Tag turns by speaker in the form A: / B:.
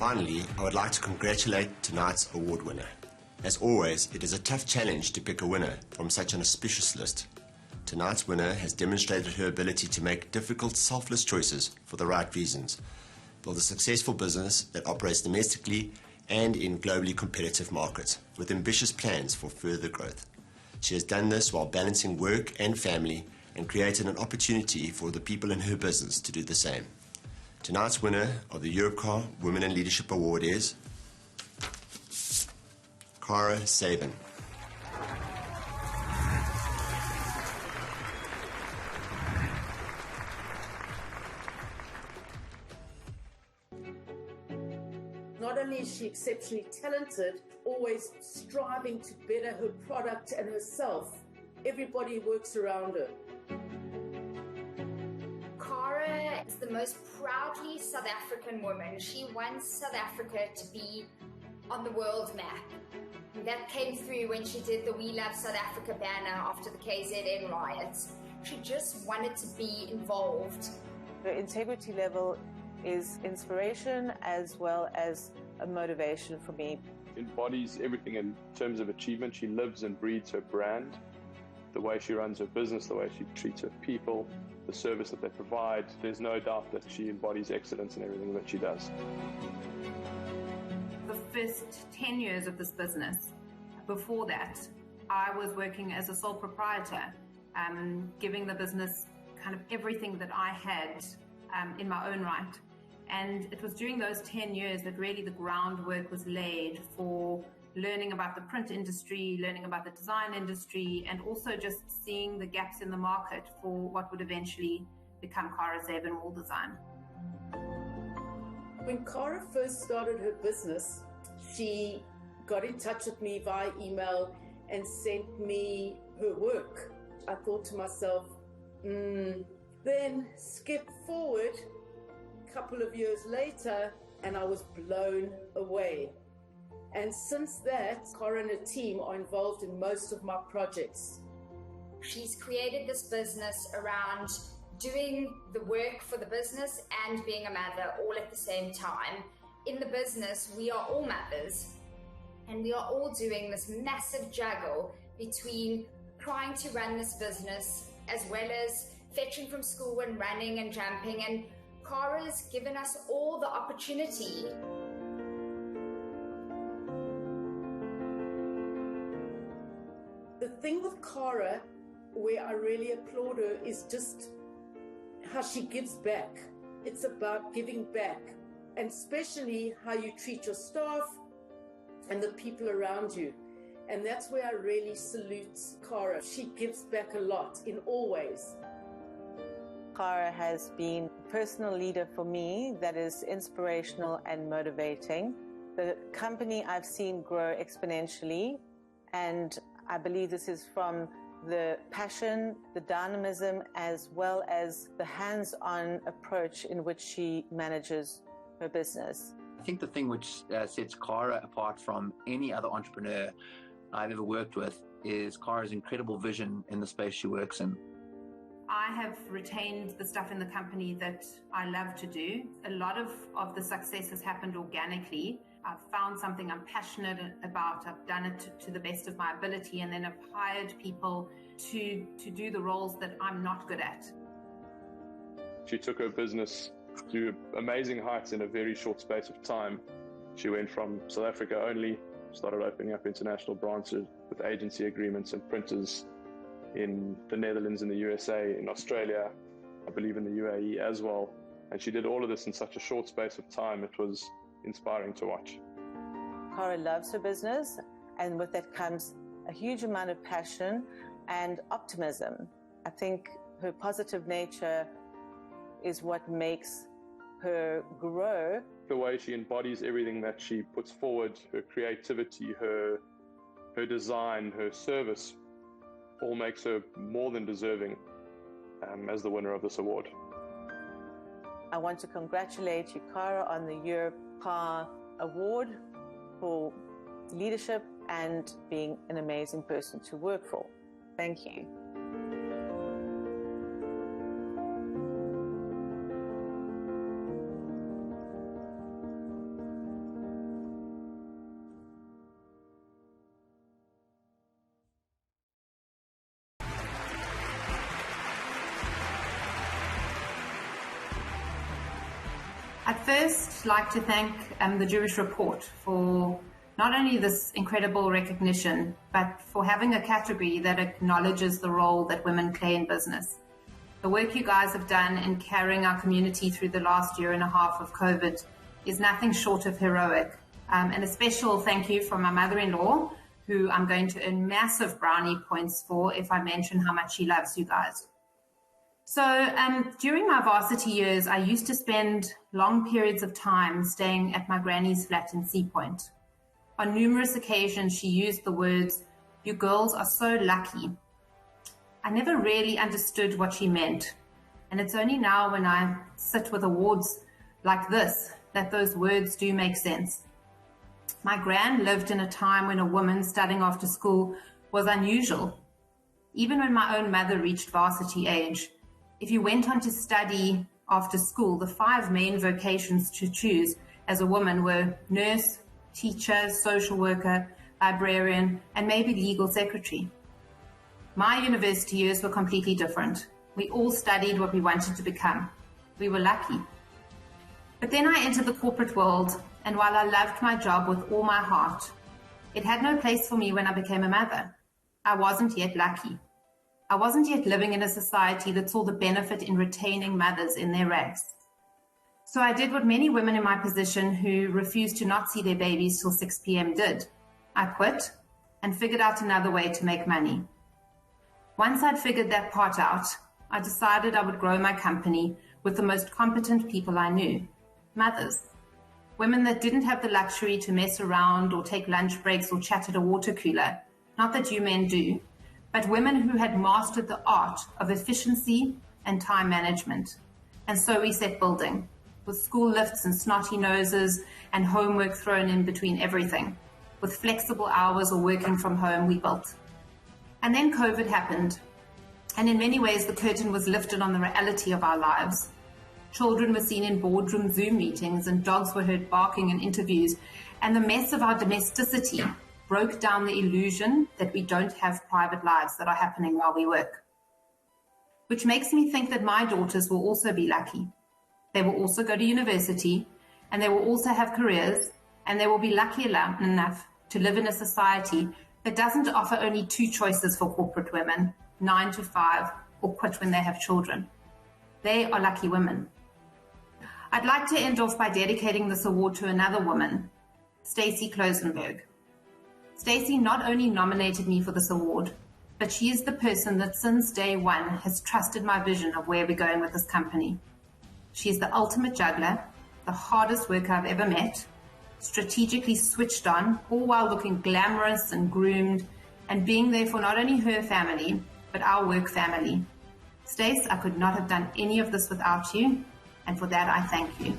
A: finally, I would like to congratulate tonight's award winner. As always, it is a tough challenge to pick a winner from such an auspicious list. Tonight's winner has demonstrated her ability to make difficult, selfless choices for the right reasons, build a successful business that operates domestically and in globally competitive markets, with ambitious plans for further growth. She has done this while balancing work and family and created an opportunity for the people in her business to do the same. Tonight's winner of the Europcar Women in Leadership Award is Cara Sabin.
B: Not only is she exceptionally talented, always striving to better her product and herself, everybody works around her.
C: Cara is the most proudly South African woman. She wants South Africa to be on the world map. That came through when she did the We Love South Africa banner after the KZN riots. She just wanted to be involved.
D: Her integrity level is inspiration as well as a motivation for me.
E: Embodies everything in terms of achievement. She lives and breathes her brand, the way she runs her business, the way she treats her people, the service that they provide. There's no doubt that she embodies excellence in everything that she does.
F: The first 10 years of this business, before that, I was working as a sole proprietor, giving the business kind of everything that I had in my own right. And it was during those 10 years that really the groundwork was laid for learning about the print industry, learning about the design industry, and also just seeing the gaps in the market for what would eventually become Cara Sabin Wall Design.
B: When Cara first started her business, she got in touch with me via email and sent me her work. I thought to myself, then skip forward a couple of years later, and I was blown away. And since that, Cara and her team are involved in most of my projects.
C: She's created this business around doing the work for the business and being a mother all at the same time. In the business, we are all mothers, and we are all doing this massive juggle between trying to run this business as well as fetching from school and running and jumping, and Cara's given us all the opportunity.
B: The thing with Cara, where I really applaud her, is just how she gives back. It's about giving back, and especially how you treat your staff and the people around you. And that's where I really salute Cara. She gives back a lot in all ways.
D: Cara has been a personal leader for me that is inspirational and motivating. The company I've seen grow exponentially, and I believe this is from the passion, the dynamism, as well as the hands-on approach in which she manages her business.
G: I think the thing which sets Cara apart from any other entrepreneur I've ever worked with is Cara's incredible vision in the space she works in.
F: I have retained the stuff in the company that I love to do. A lot of the success has happened organically. I've found something I'm passionate about. I've done it to the best of my ability, and then I've hired people to do the roles that I'm not good at.
E: She took her business to amazing heights in a very short space of time. She went from South Africa only, started opening up international branches with agency agreements and printers in the Netherlands, in the USA, in Australia, I believe in the UAE as well. And she did all of this in such a short space of time. It was inspiring to watch.
D: Cara loves her business, and with that comes a huge amount of passion and optimism. I think her positive nature is what makes her grow.
E: The way she embodies everything that she puts forward, her creativity, her design, her service, all makes her more than deserving as the winner of this award.
D: I want to congratulate you, Cara, on the Europcar Award for leadership and being an amazing person to work for. Thank you.
F: I'd first like to thank the Jewish Report for not only this incredible recognition, but for having a category that acknowledges the role that women play in business. The work you guys have done in carrying our community through the last year and a half of COVID is nothing short of heroic. And a special thank you from my mother-in-law, who I'm going to earn massive brownie points for if I mention how much she loves you guys. So during my varsity years, I used to spend long periods of time staying at my granny's flat in Sea Point. On numerous occasions, she used the words, "You girls are so lucky." I never really understood what she meant. And it's only now when I sit with awards like this that those words do make sense. My gran lived in a time when a woman studying after school was unusual. Even when my own mother reached varsity age, if you went on to study after school, the 5 main vocations to choose as a woman were nurse, teacher, social worker, librarian, and maybe legal secretary. My university years were completely different. We all studied what we wanted to become. We were lucky. But then I entered the corporate world, and while I loved my job with all my heart, it had no place for me when I became a mother. I wasn't yet lucky. I wasn't yet living in a society that saw the benefit in retaining mothers in their ranks. So I did what many women in my position who refused to not see their babies till 6 p.m. did. I quit and figured out another way to make money. Once I'd figured that part out, I decided I would grow my company with the most competent people I knew, mothers. Women that didn't have the luxury to mess around or take lunch breaks or chat at a water cooler, not that you men do, but women who had mastered the art of efficiency and time management. And so we set building, with school lifts and snotty noses and homework thrown in between everything. With flexible hours or working from home, we built. And then COVID happened. And in many ways, the curtain was lifted on the reality of our lives. Children were seen in boardroom Zoom meetings and dogs were heard barking in interviews. And the mess of our domesticity broke down the illusion that we don't have private lives that are happening while we work. Which makes me think that my daughters will also be lucky. They will also go to university, and they will also have careers, and they will be lucky enough to live in a society that doesn't offer only 2 choices for corporate women, 9 to 5, or quit when they have children. They are lucky women. I'd like to end off by dedicating this award to another woman, Stacey Klosenberg. Stacey not only nominated me for this award, but she is the person that since day one has trusted my vision of where we're going with this company. She is the ultimate juggler, the hardest worker I've ever met, strategically switched on, all while looking glamorous and groomed, and being there for not only her family, but our work family. Stace, I could not have done any of this without you, and for that I thank you.